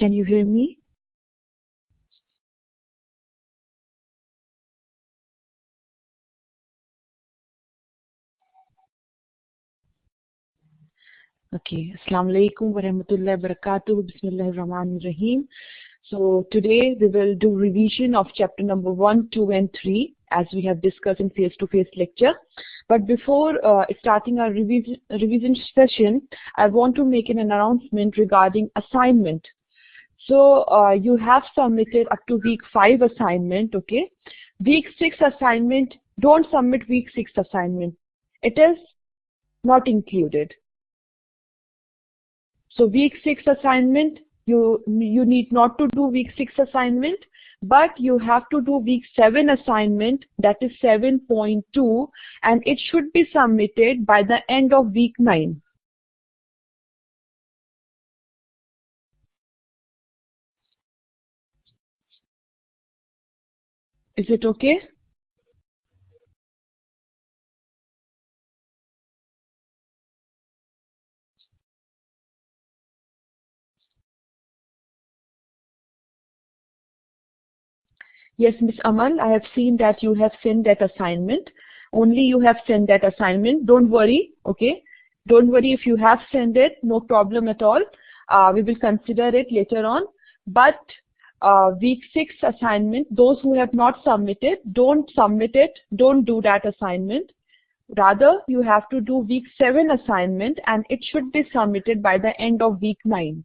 Can you hear me? Okay. Assalamu alaikum wa rahmatullahi wa barakatuh. Bismillahir Rahmanir Rahim. So today we will do revision of chapter number 1, 2 and 3 as we have discussed in face-to-face lecture. But before starting our revision session, I want to make an announcement regarding assignment. So you have submitted up to week 5 assignment, okay? Week 6 assignment, don't submit week 6 assignment. It is not included. So week 6 assignment, you need not to do week 6 assignment, but you have to do week 7 assignment, that is 7.2, and it should be submitted by the end of week 9. Is it okay? Yes, Miss Amal, I have seen that you have sent that assignment. Only you have sent that assignment. Don't worry, okay? Don't worry if you have sent it, no problem at all. We will consider it later on. But week 6 assignment, those who have not submitted, don't submit it. Don't do that assignment. Rather, you have to do week 7 assignment and it should be submitted by the end of week 9.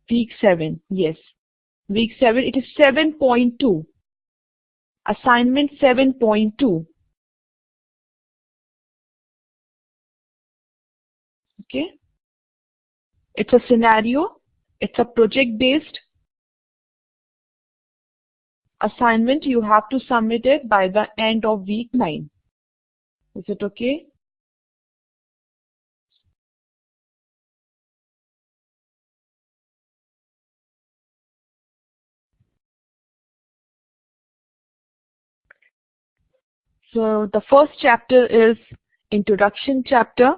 Week 7, yes. Week 7, it is 7.2. Assignment 7.2. Okay. It's a scenario. It's a project-based assignment. You have to submit it by the end of week 9. Is it okay? So the first chapter is introduction chapter.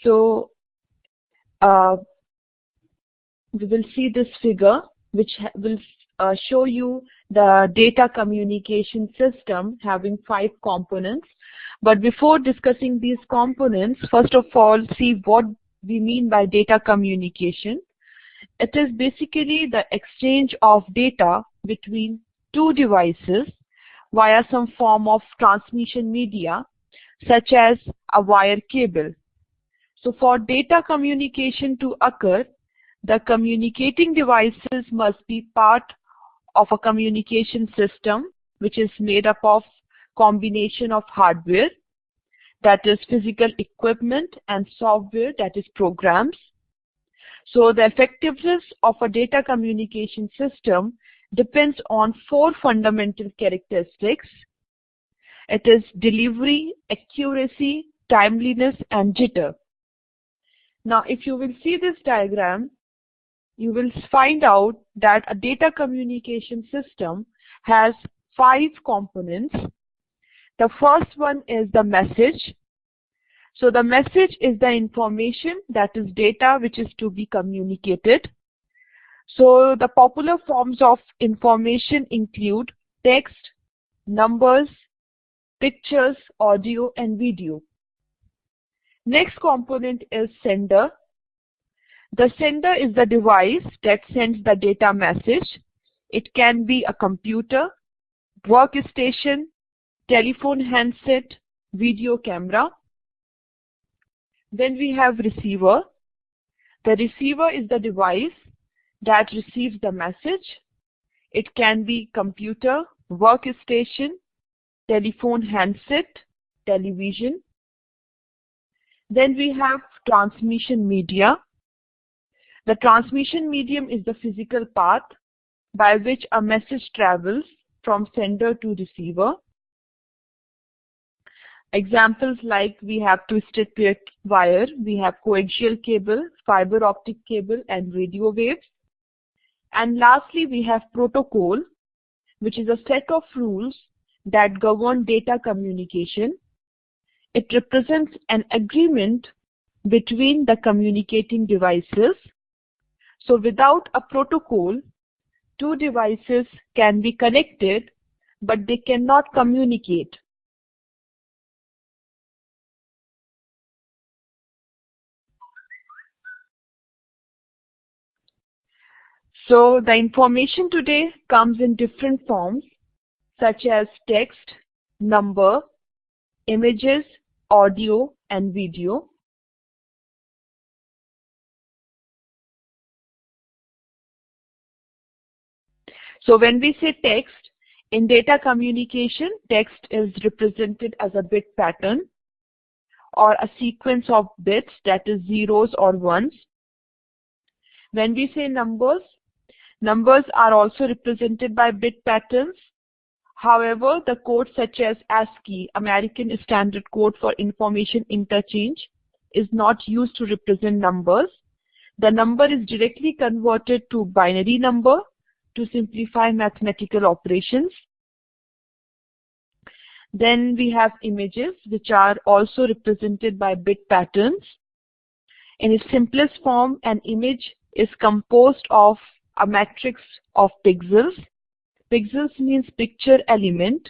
So we will see this figure which will show you the data communication system having 5 components. But before discussing these components, first of all, see what we mean by data communication. It is basically the exchange of data between 2 devices via some form of transmission media such as a wire cable. So for data communication to occur, the communicating devices must be part of a communication system which is made up of combination of hardware, that is physical equipment, and software, that is programs. So the effectiveness of a data communication system depends on 4 fundamental characteristics. It is delivery, accuracy, timeliness, and jitter. Now, if you will see this diagram, you will find out that a data communication system has 5 components. The first one is the message. So the message is the information, that is data which is to be communicated. So the popular forms of information include text, numbers, pictures, audio, and video. Next component is sender. The sender is the device that sends the data message. It can be a computer, workstation, telephone handset, video camera. Then we have receiver. The receiver is the device that receives the message. It can be computer, workstation, telephone handset, television. Then we have transmission media. The transmission medium is the physical path by which a message travels from sender to receiver. Examples like we have twisted pair wire, we have coaxial cable, fiber optic cable, and radio waves. And lastly, we have protocol, which is a set of rules that govern data communication. It represents an agreement between the communicating devices. So without a protocol, two devices can be connected, but they cannot communicate. So the information today comes in different forms, such as text, number, images, audio, and video. So when we say text, in data communication, text is represented as a bit pattern or a sequence of bits, that is zeros or ones. When we say numbers, numbers are also represented by bit patterns. However, the codes such as ASCII, American Standard Code for Information Interchange, is not used to represent numbers. The number is directly converted to binary number to simplify mathematical operations. Then we have images, which are also represented by bit patterns. In its simplest form, an image is composed of a matrix of pixels. Pixels means picture element,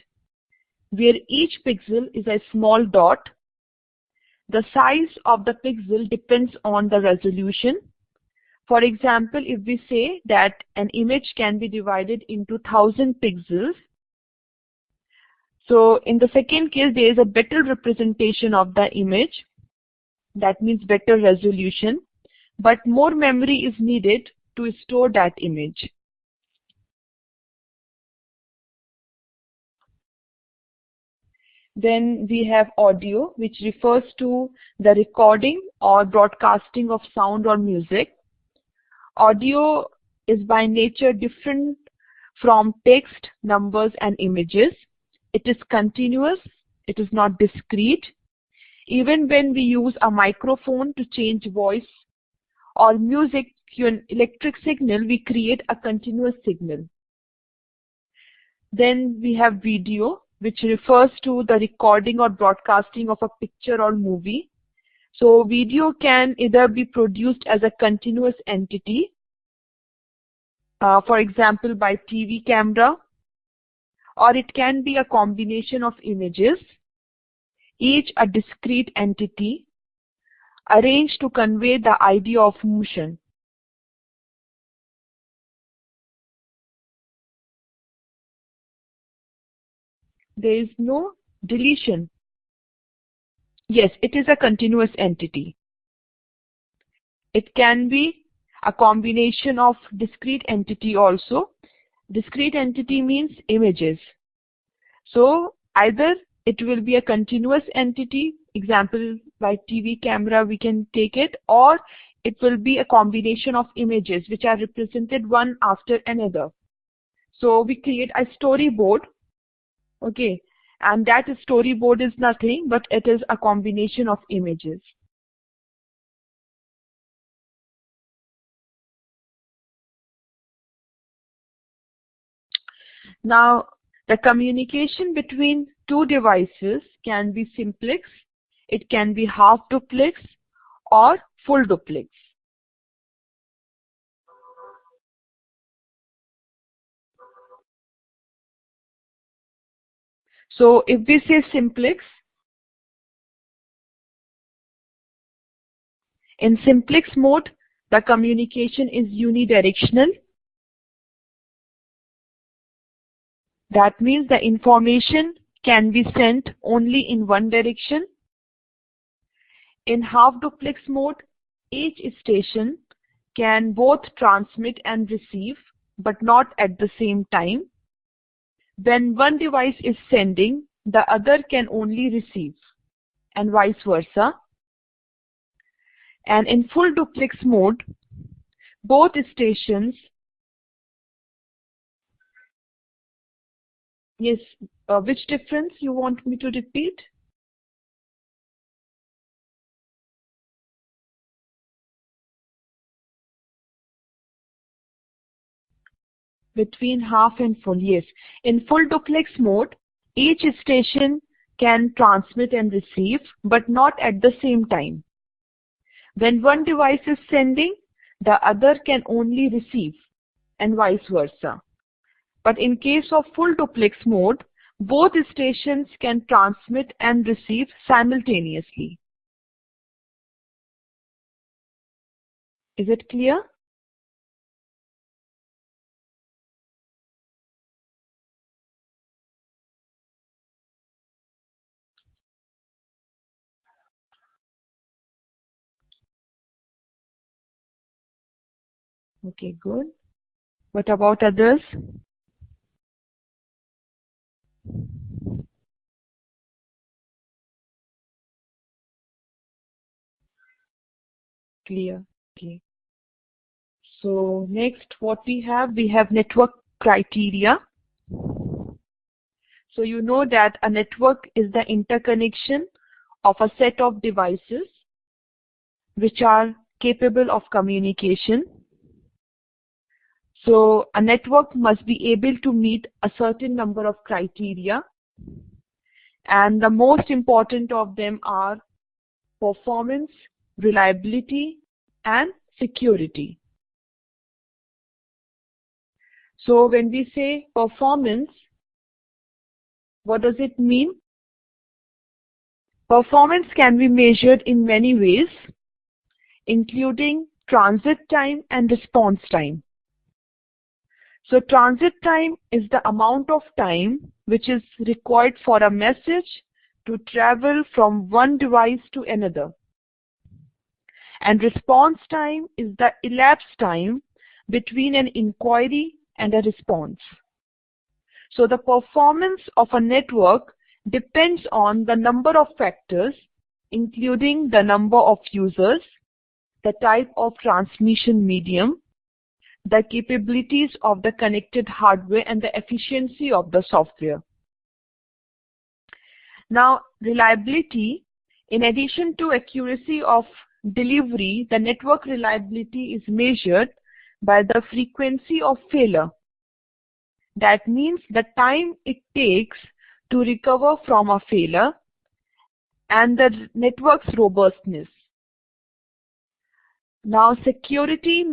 where each pixel is a small dot. The size of the pixel depends on the resolution. For example, if we say that an image can be divided into 1000 pixels, so in the second case, there is a better representation of the image. That means better resolution, but more memory is needed to store that image. Then we have audio, which refers to the recording or broadcasting of sound or music. Audio is by nature different from text, numbers, and images. It is continuous, it is not discrete. Even when we use a microphone to change voice or music to an electric signal, we create a continuous signal. Then we have video, which refers to the recording or broadcasting of a picture or movie. So video can either be produced as a continuous entity, for example by TV camera, or it can be a combination of images, each a discrete entity, arranged to convey the idea of motion. There is no deletion. Yes, it is a continuous entity. It can be a combination of discrete entity also. Discrete entity means images. So either it will be a continuous entity, example by TV camera we can take it, or it will be a combination of images which are represented one after another. So we create a storyboard. Okay, and that storyboard is nothing but it is a combination of images. Now, the communication between two devices can be simplex, it can be half duplex, or full duplex. So if we say simplex, in simplex mode, the communication is unidirectional. That means the information can be sent only in one direction. In half duplex mode, each station can both transmit and receive, but not at the same time. When one device is sending, the other can only receive, and vice versa. And in full duplex mode, both stations, yes, which difference you want me to repeat? Between half and full, yes. In full duplex mode, each station can transmit and receive, but not at the same time. When one device is sending, the other can only receive, and vice versa. But in case of full duplex mode, both stations can transmit and receive simultaneously. Is it clear? Okay, good. What about others? Clear. Okay. So next, what we have network criteria. So you know that a network is the interconnection of a set of devices which are capable of communication. So a network must be able to meet a certain number of criteria, and the most important of them are performance, reliability, and security. So when we say performance, what does it mean? Performance can be measured in many ways, including transit time and response time. So transit time is the amount of time which is required for a message to travel from one device to another. And response time is the elapsed time between an inquiry and a response. So the performance of a network depends on the number of factors, including the number of users, the type of transmission medium, the capabilities of the connected hardware, and the efficiency of the software. Now, reliability, in addition to accuracy of delivery, the network reliability is measured by the frequency of failure. That means the time it takes to recover from a failure and the network's robustness. Now, security.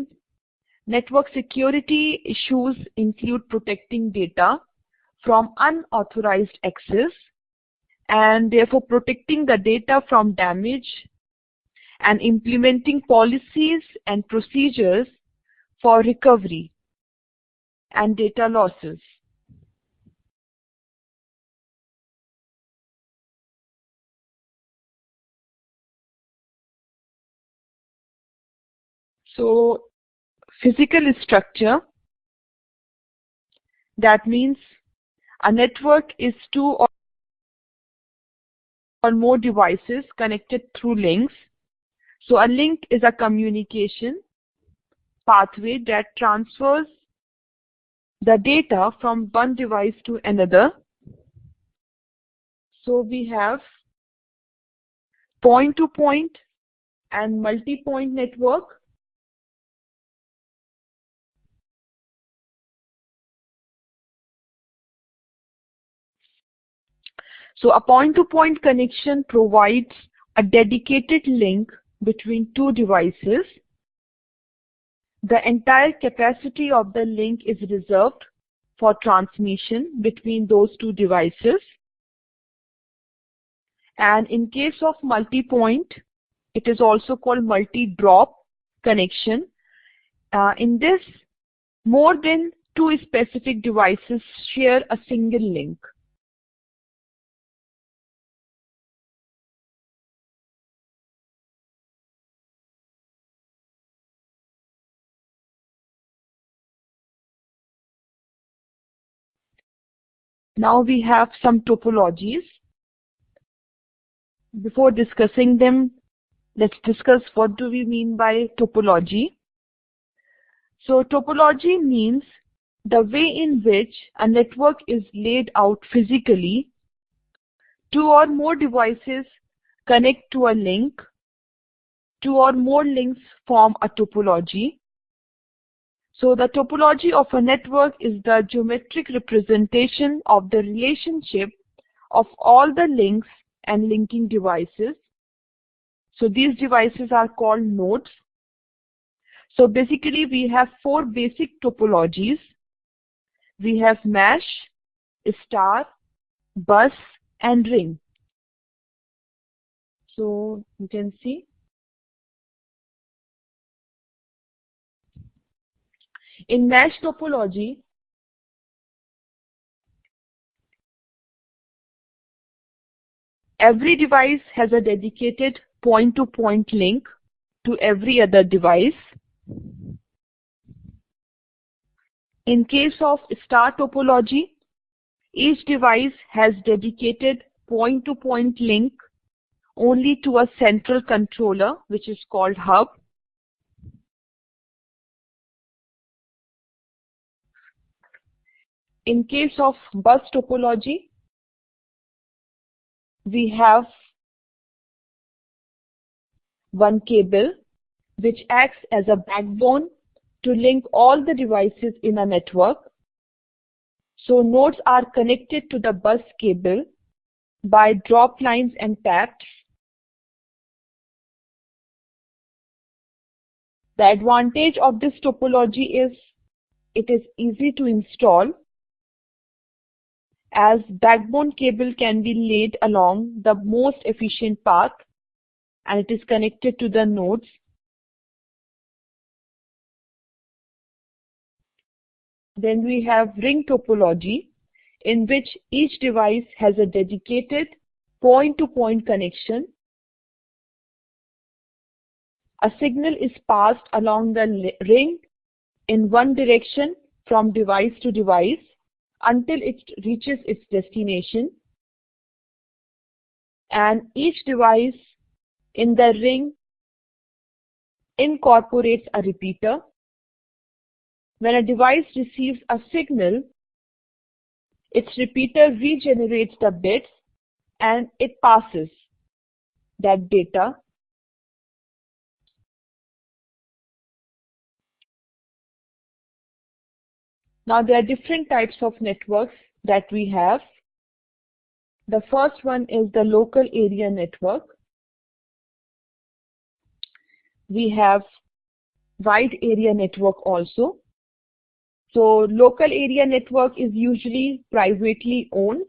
Network security issues include protecting data from unauthorized access and therefore protecting the data from damage and implementing policies and procedures for recovery and data losses. So, physical structure, that means a network is two or more devices connected through links. So a link is a communication pathway that transfers the data from one device to another. So we have point-to-point and multi-point network. So a point-to-point connection provides a dedicated link between two devices. The entire capacity of the link is reserved for transmission between those two devices. And in case of multi-point, it is also called multi-drop connection. In this, more than two specific devices share a single link. Now we have some topologies. Before discussing them, let's discuss what do we mean by topology. So topology means the way in which a network is laid out physically. Two or more devices connect to a link. Two or more links form a topology. So the topology of a network is the geometric representation of the relationship of all the links and linking devices. So these devices are called nodes. So basically we have four basic topologies. We have mesh, star, bus, and ring. So you can see in mesh topology, every device has a dedicated point-to-point link to every other device. In case of star topology, each device has dedicated point-to-point link only to a central controller, which is called hub. In case of bus topology, we have one cable which acts as a backbone to link all the devices in a network. So nodes are connected to the bus cable by drop lines and taps. The advantage of this topology is it is easy to install, as backbone cable can be laid along the most efficient path and it is connected to the nodes. Then we have ring topology, in which each device has a dedicated point-to-point connection. A signal is passed along the ring in one direction from device to device until it reaches its destination. And each device in the ring incorporates a repeater. When a device receives a signal, its repeater regenerates the bits and it passes that data. Now there are different types of networks that we have. The first one is the local area network. We have wide area network also. So local area network is usually privately owned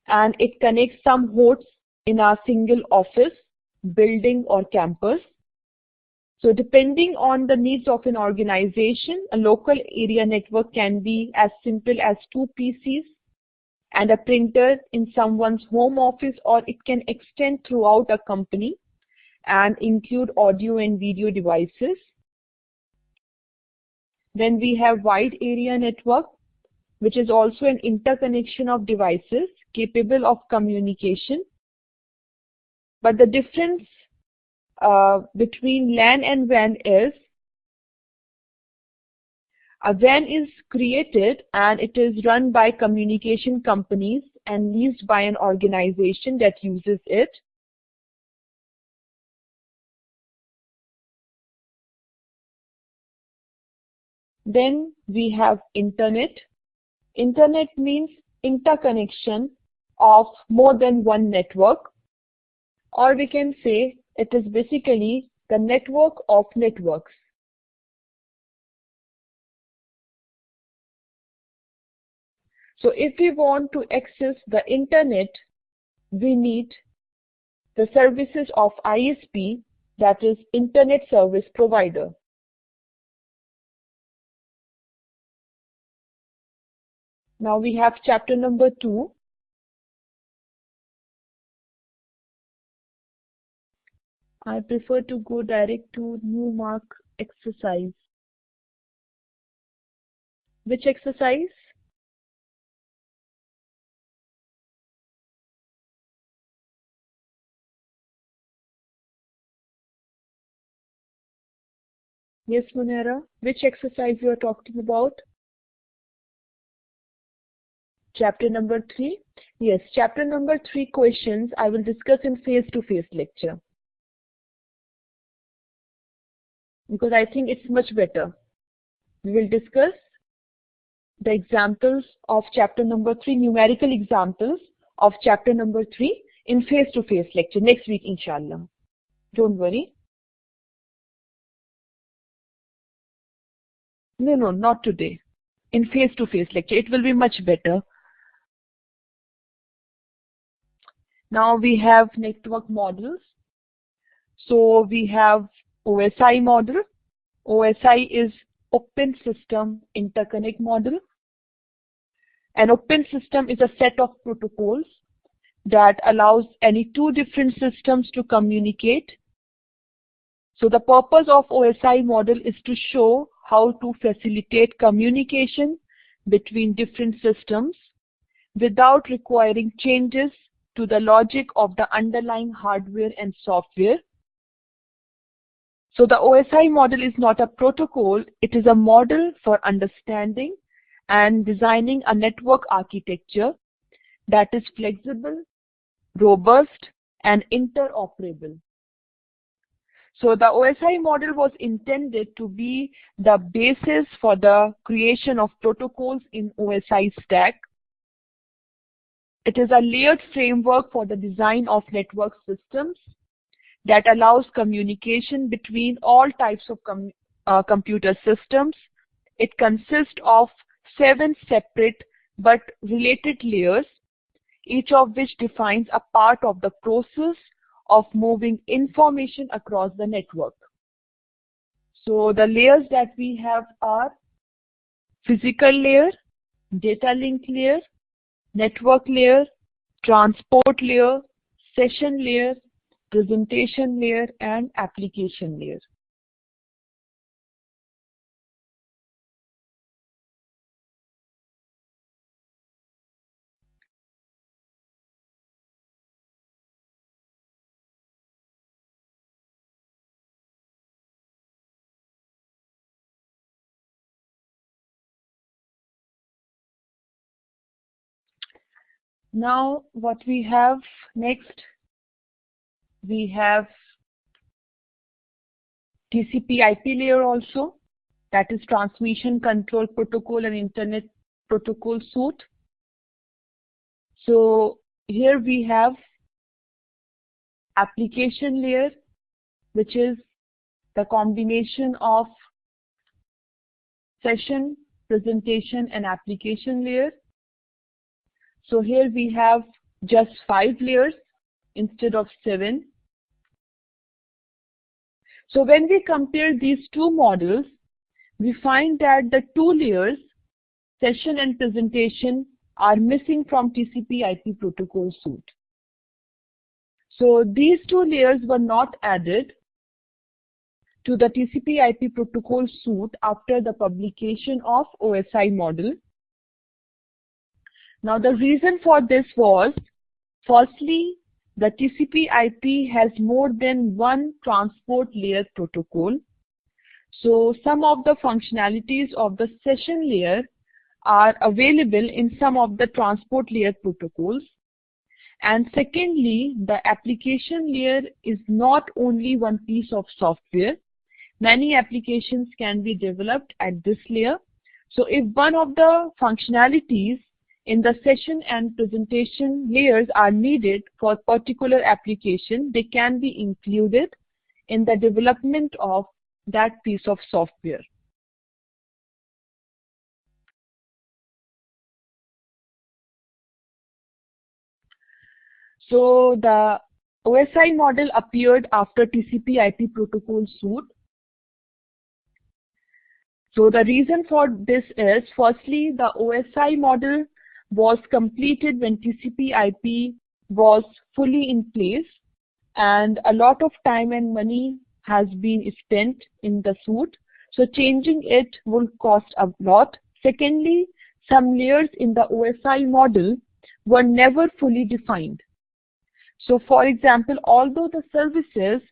and it connects some hosts in a single office, building or campus. So depending on the needs of an organization, a local area network can be as simple as 2 PCs and a printer in someone's home office, or it can extend throughout a company and include audio and video devices. Then we have wide area network, which is also an interconnection of devices capable of communication. But the difference between LAN and WAN is a WAN is created and it is run by communication companies and leased by an organization that uses it. Then we have Internet. Internet means interconnection of more than one network, or we can say it is basically the network of networks. So if we want to access the Internet, we need the services of ISP, that is Internet Service Provider. Now we have chapter number 2. I prefer to go direct to new mark exercise. Which exercise? Yes, Munera. Which exercise you are talking about? Chapter number 3? Yes, chapter number 3 questions I will discuss in face-to-face lecture, because I think it's much better. We will discuss the examples of chapter number 3, numerical examples of chapter number 3 in face-to-face lecture next week, inshallah. Don't worry. No, not today. In face-to-face lecture, it will be much better. Now we have network models. So we have OSI model. OSI is Open System Interconnect Model. An open system is a set of protocols that allows any two different systems to communicate. So the purpose of OSI model is to show how to facilitate communication between different systems without requiring changes to the logic of the underlying hardware and software. So the OSI model is not a protocol, it is a model for understanding and designing a network architecture that is flexible, robust, and interoperable. So the OSI model was intended to be the basis for the creation of protocols in OSI stack. It is a layered framework for the design of network systems that allows communication between all types of computer systems. It consists of 7 separate but related layers, each of which defines a part of the process of moving information across the network. So the layers that we have are physical layer, data link layer, network layer, transport layer, session layer, presentation layer, and application layer. Now what we have next, we have TCP/IP layer also, that is Transmission Control Protocol and Internet Protocol suite. So here we have application layer, which is the combination of session, presentation, and application layer. So here we have just 5 layers instead of 7. So when we compare these two models, we find that the 2 layers, session and presentation, are missing from TCP/IP protocol suite. So these 2 layers were not added to the TCP/IP protocol suite after the publication of OSI model. Now the reason for this was, firstly, the TCP/IP has more than one transport layer protocol. So some of the functionalities of the session layer are available in some of the transport layer protocols. And secondly, the application layer is not only one piece of software. Many applications can be developed at this layer. So if one of the functionalities in the session and presentation layers are needed for a particular application, they can be included in the development of that piece of software. So the OSI model appeared after TCP/IP protocol suite. So the reason for this is, firstly, the OSI model was completed when TCP/IP was fully in place, and a lot of time and money has been spent in the suite. So changing it will cost a lot. Secondly, some layers in the OSI model were never fully defined. So for example, although the services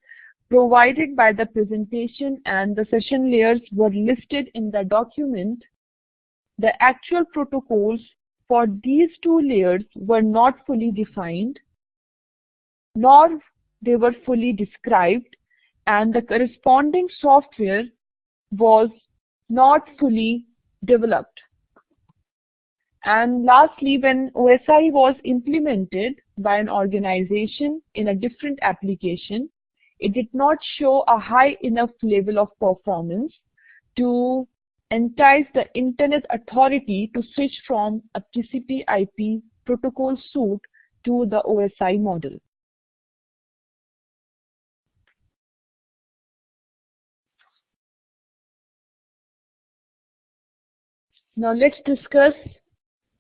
provided by the presentation and the session layers were listed in the document, the actual protocols for these 2 layers were not fully defined, nor they were fully described, and the corresponding software was not fully developed. And lastly, when OSI was implemented by an organization in a different application, it did not show a high enough level of performance to entice the Internet Authority to switch from a TCP/IP protocol suite to the OSI model. Now let's discuss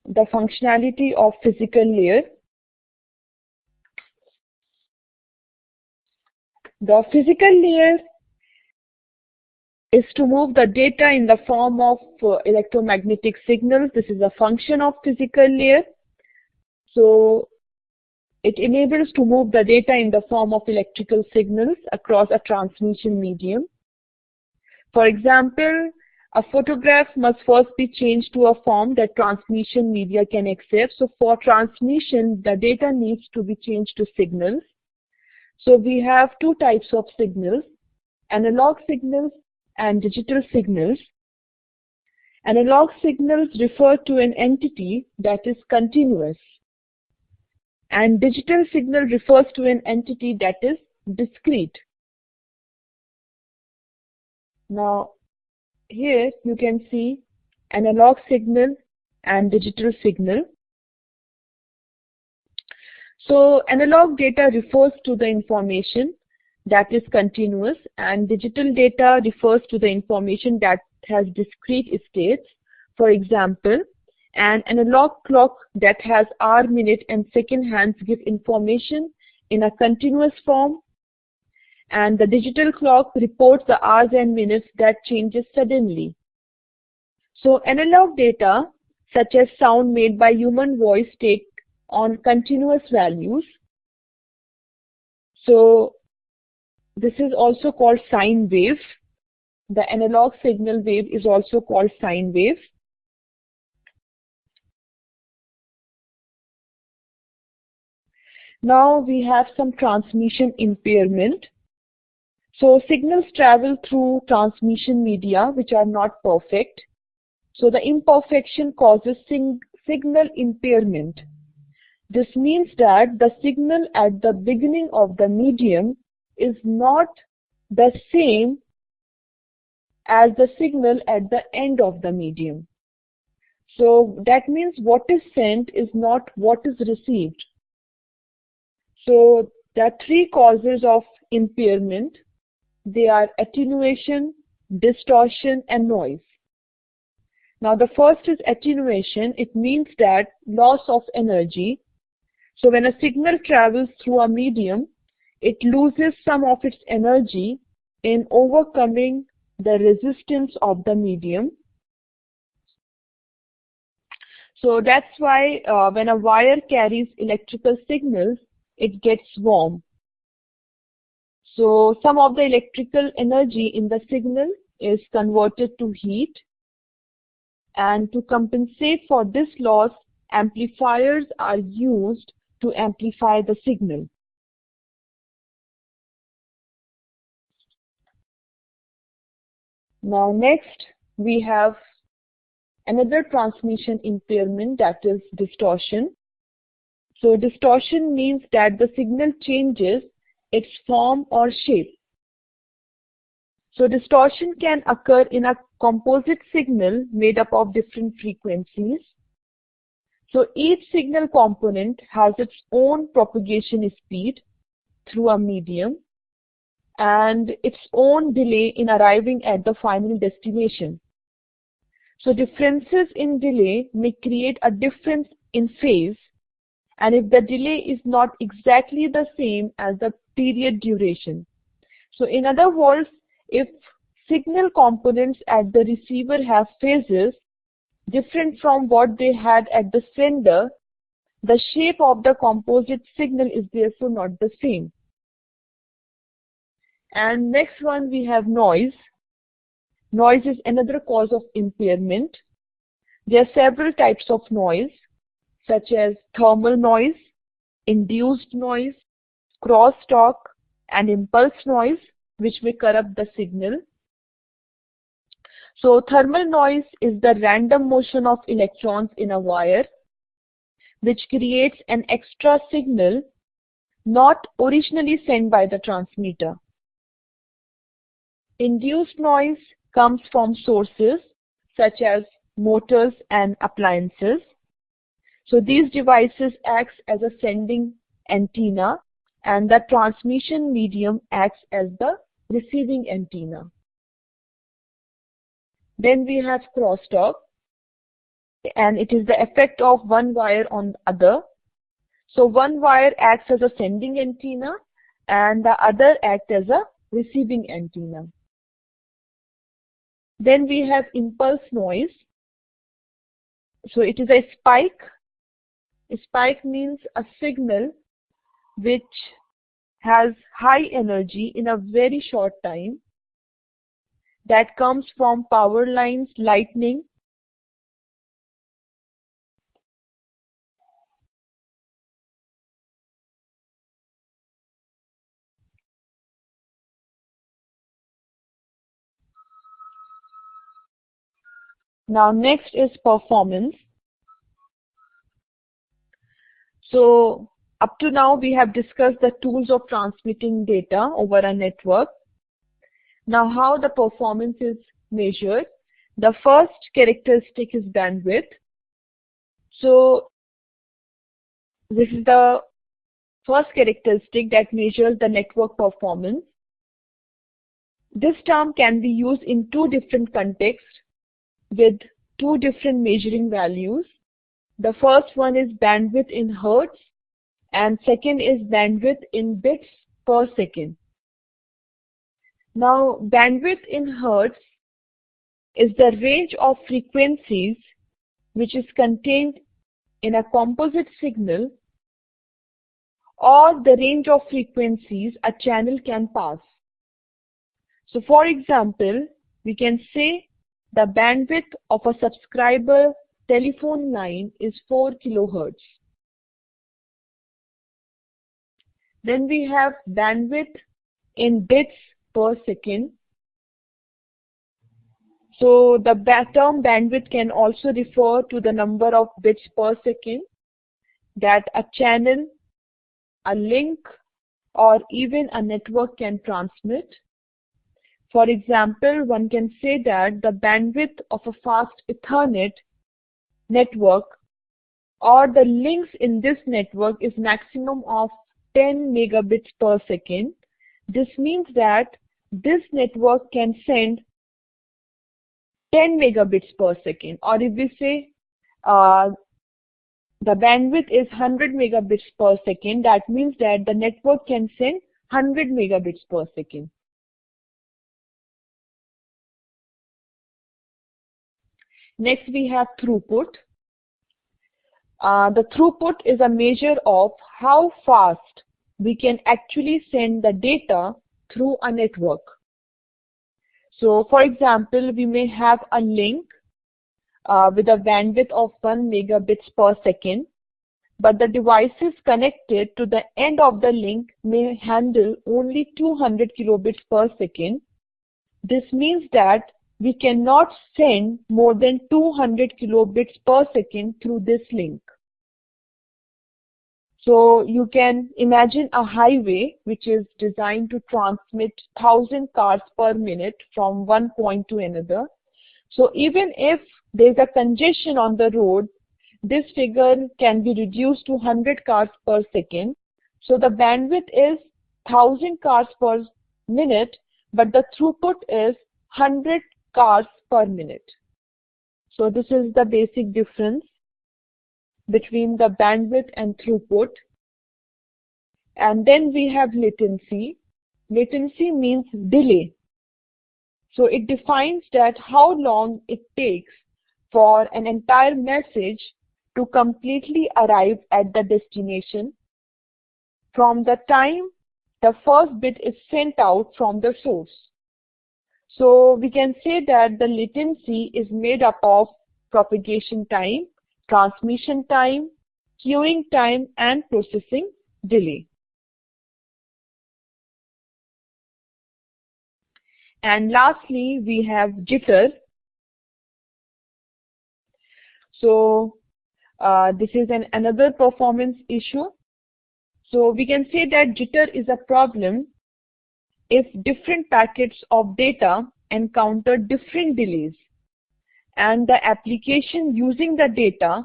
the functionality of physical layer. The physical layer is to move the data in the form of electromagnetic signals. This is a function of physical layer. So it enables to move the data in the form of electrical signals across a transmission medium. For example, a photograph must first be changed to a form that transmission media can accept. So for transmission, the data needs to be changed to signals. So we have two types of signals, analog signals and digital signals. Analog signals refer to an entity that is continuous, and digital signal refers to an entity that is discrete. Now, here you can see analog signal and digital signal. So analog data refers to the information that is continuous, and digital data refers to the information that has discrete states. For example, an analog clock that has hour, minute, and second hands give information in a continuous form, and the digital clock reports the hours and minutes that changes suddenly. So analog data, such as sound made by human voice, take on continuous values. So this is also called sine wave. The analog signal wave is also called sine wave. Now we have some transmission impairment. So signals travel through transmission media which are not perfect. So the imperfection causes signal impairment. This means that the signal at the beginning of the medium is not the same as the signal at the end of the medium. So that means what is sent is not what is received. So there are three causes of impairment. They are attenuation, distortion, and noise. Now the first is attenuation. It means that loss of energy. So when a signal travels through a medium, it loses some of its energy in overcoming the resistance of the medium. So that's why when a wire carries electrical signals, it gets warm. So some of the electrical energy in the signal is converted to heat, and to compensate for this loss, amplifiers are used to amplify the signal. Now next we have another transmission impairment, that is distortion. So distortion means that the signal changes its form or shape. So distortion can occur in a composite signal made up of different frequencies. So each signal component has its own propagation speed through a medium and its own delay in arriving at the final destination. So differences in delay may create a difference in phase, and if the delay is not exactly the same as the period duration. So in other words, if signal components at the receiver have phases different from what they had at the sender, the shape of the composite signal is therefore not the same. And next one we have noise. Noise is another cause of impairment. There are several types of noise, such as thermal noise, induced noise, crosstalk, and impulse noise, which may corrupt the signal. So thermal noise is the random motion of electrons in a wire which creates an extra signal not originally sent by the transmitter. Induced noise comes from sources such as motors and appliances. So these devices act as a sending antenna and the transmission medium acts as the receiving antenna. Then we have crosstalk, and it is the effect of one wire on the other. So one wire acts as a sending antenna and the other acts as a receiving antenna. Then we have impulse noise. So it is a spike. A spike means a signal which has high energy in a very short time that comes from power lines, lightning, Now next is performance. So up to now we have discussed the tools of transmitting data over a network. Now how the performance is measured. The first characteristic is bandwidth. So this is the first characteristic that measures the network performance. This term can be used in two different contexts with two different measuring values. The first one is bandwidth in hertz and second is bandwidth in bits per second. Now bandwidth in hertz is the range of frequencies which is contained in a composite signal or the range of frequencies a channel can pass. So for example, we can say the bandwidth of a subscriber telephone line is 4 kilohertz. Then we have bandwidth in bits per second. So the term bandwidth can also refer to the number of bits per second that a channel, a link, or even a network can transmit. For example, one can say that the bandwidth of a fast Ethernet network or the links in this network is maximum of 10 megabits per second. This means that this network can send 10 megabits per second, or if we say the bandwidth is 100 megabits per second, that means that the network can send 100 megabits per second. Next we have throughput. The throughput is a measure of how fast we can actually send the data through a network. So for example, we may have a link with a bandwidth of 1 megabits per second, but the devices connected to the end of the link may handle only 200 kilobits per second. This means that we cannot send more than 200 kilobits per second through this link. So you can imagine a highway which is designed to transmit 1,000 cars per minute from one point to another. So even if there is a congestion on the road, this figure can be reduced to 100 cars per second. So the bandwidth is 1,000 cars per minute, but the throughput is 100 cars per minute. So this is the basic difference between the bandwidth and throughput. And then we have latency. Latency means delay. So it defines that how long it takes for an entire message to completely arrive at the destination from the time the first bit is sent out from the source. So we can say that the latency is made up of propagation time, transmission time, queuing time, and processing delay. And lastly, we have jitter. So this is another performance issue. So we can say that jitter is a problem if different packets of data encounter different delays and the application using the data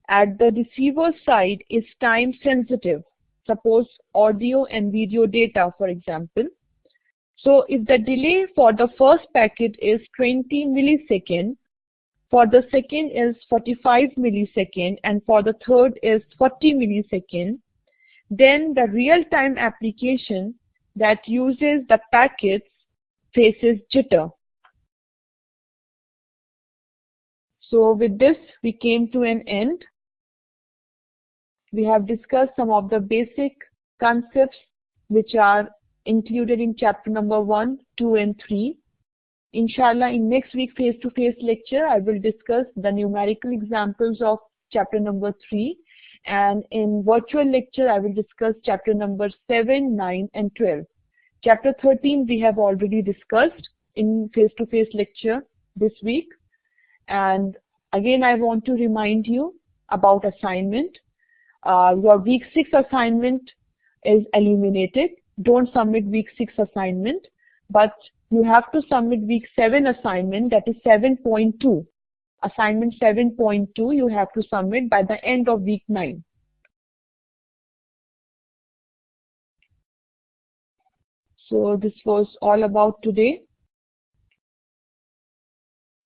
at the receiver side is time sensitive. Suppose audio and video data, for example. So if the delay for the first packet is 20 milliseconds, for the second is 45 milliseconds, and for the third is 40 milliseconds, then the real-time application that uses the packets faces jitter. So with this, we came to an end. We have discussed some of the basic concepts which are included in chapter number 1, 2, and 3. Inshallah, in next week face-to-face lecture, I will discuss the numerical examples of chapter number 3. And in virtual lecture, I will discuss chapter number 7, 9, and 12. Chapter 13 we have already discussed in face-to-face lecture this week. And again, I want to remind you about assignment. Your week 6 assignment is eliminated. Don't submit week 6 assignment, but you have to submit week 7 assignment, that is 7.2. Assignment 7.2 you have to submit by the end of week 9. So this was all about today.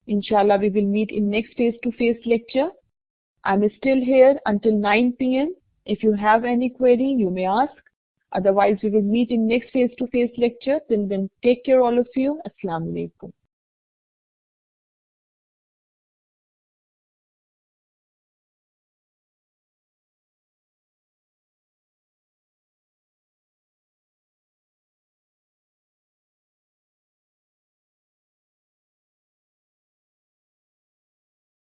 Inshallah, we will meet in next face-to-face lecture. I'm still here until 9 p.m. If you have any query, you may ask. Otherwise, we will meet in next face-to-face lecture. Till then, take care all of you. Assalamu alaikum.